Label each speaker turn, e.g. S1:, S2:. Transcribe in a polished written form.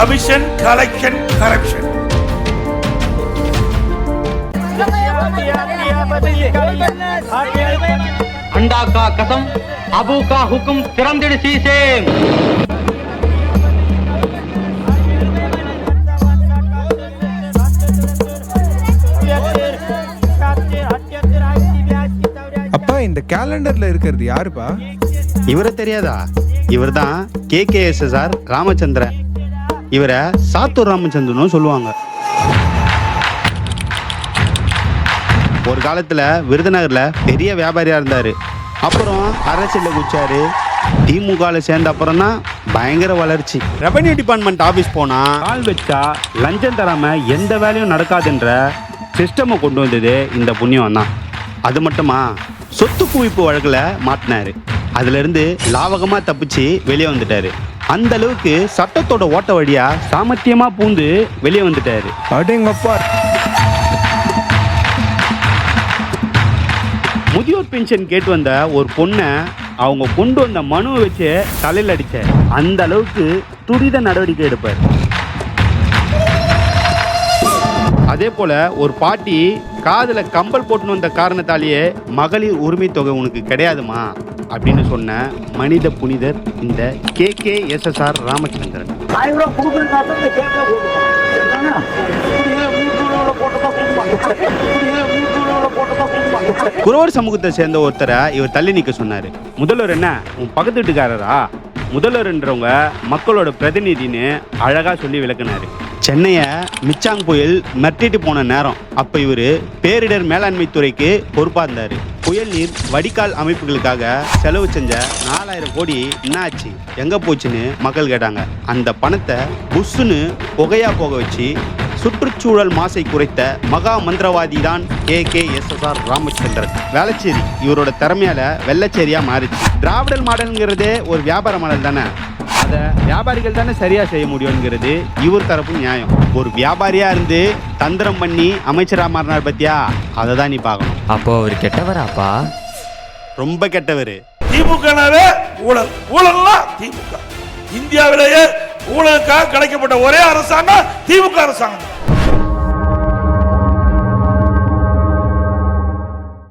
S1: Commission, collection, corruption.
S2: अंडा का कसम अबू का हुक्म तिरंदिड़ शीशे.
S3: அப்பா இந்த கேலண்டர்ல இருக்கிறது யாருப்பா?
S4: இவரை தெரியாதா? இவர் தான் KKSSR ராமச்சந்திரன். இவரை சாத்தூர் ராமச்சந்திரனும் சொல்லுவாங்க. ஒரு காலத்துல விருதுநகர்ல பெரிய வியாபாரியா இருந்தாரு. அப்புறம் அரசியல்ல குச்சாரு. திமுகல சேர்ந்த அப்புறம் தான் பயங்கர வளர்ச்சி. ரெவன்யூ டிபார்ட்மெண்ட் ஆபீஸ் போனா கால் வச்சா லஞ்சம் தராம எந்த வேலையும் நடக்காதுன்ற சிஸ்டமை கொண்டு வந்தது இந்த புண்ணியம் தான். அது மட்டுமா, சொத்து குவிப்பு வழக்குல மாட்டினாரு. அதுல இருந்து லாவகமா தப்பிச்சு வெளியே வந்துட்டாரு. அந்த அளவுக்கு சட்டத்தோட ஓட்ட வழியா சாமர்த்தியமா பூந்து வெளியே வந்துட்டாரு.
S3: அடேங்கப்பா.
S4: முதியோர் பென்ஷன் கேட்டு வந்த ஒரு பொண்ணை அவங்க கொண்டு வந்த மனுவை வச்சு தலையில் அடிச்சார். அந்த அளவுக்கு துரித நடவடிக்கை எடுப்பார். அதே போல ஒரு பாட்டி காதுல கம்பல் போட்டுன்னு வந்த காரணத்தாலேயே மகளிர் உரிமை தொகை உனக்கு கிடையாதுமா அப்படின்னு சொன்ன மனித புனிதர் இந்த KKSSR ராமச்சந்திரன். குறவர் சமூகத்தை சேர்ந்த ஒருத்தரை இவர் தள்ளி நிற்க சொன்னாரு. முதல்வர் என்ன உன் பக்கத்து வீட்டுக்காரரா? முதல்வர்ன்றவங்க மக்களோட பிரதிநிதின்னு அழகா சொல்லி விளக்குனாரு. சென்னையை மிச்சாங் புயல் மிரட்டிட்டு போன நேரம். அப்ப இவரு பேரிடர் மேலாண்மை துறைக்கு பொறுப்பா இருந்தாரு. புயல் நீர் வடிகால் அமைப்புகளுக்காக செலவு செஞ்ச 4000 கோடி என்ன ஆச்சு, எங்க போச்சுன்னு மக்கள் கேட்டாங்க. அந்த பணத்தை புஷ்ஷுன்னு புகையா போக வச்சு சுற்றுச்சூழல் மாசை குறைத்த மகா மந்திரவாதி தான் KKSSR ராமச்சந்திரன். வேளச்சேரி இவரோட திறமையால வெள்ளச்சேரியா மாறிச்சு. டிராவிடல் மாடல்ங்கிறதே ஒரு வியாபார மாடல் தானே. அதை வியாபாரிகள் தானே சரியா செய்ய முடியும்ங்கிறது இவர் தரப்பு நியாயம். ஒரு வியாபாரியா இருந்து தந்திரம் பண்ணி அமைச்சரா மாறினார் பத்தியா, அதை தான் நீ பார்க்கணும்.
S5: அப்போ அவர் கெட்டவராப்பா?
S4: ரொம்ப கெட்டவர்.
S1: திமுகனாவே ஊழல், ஊழல்னா திமுக. இந்தியாவிலேயே ஊழலுக்காக கிடைக்கப்பட்ட ஒரே அரசாங்கம் திமுக அரசாங்கம்.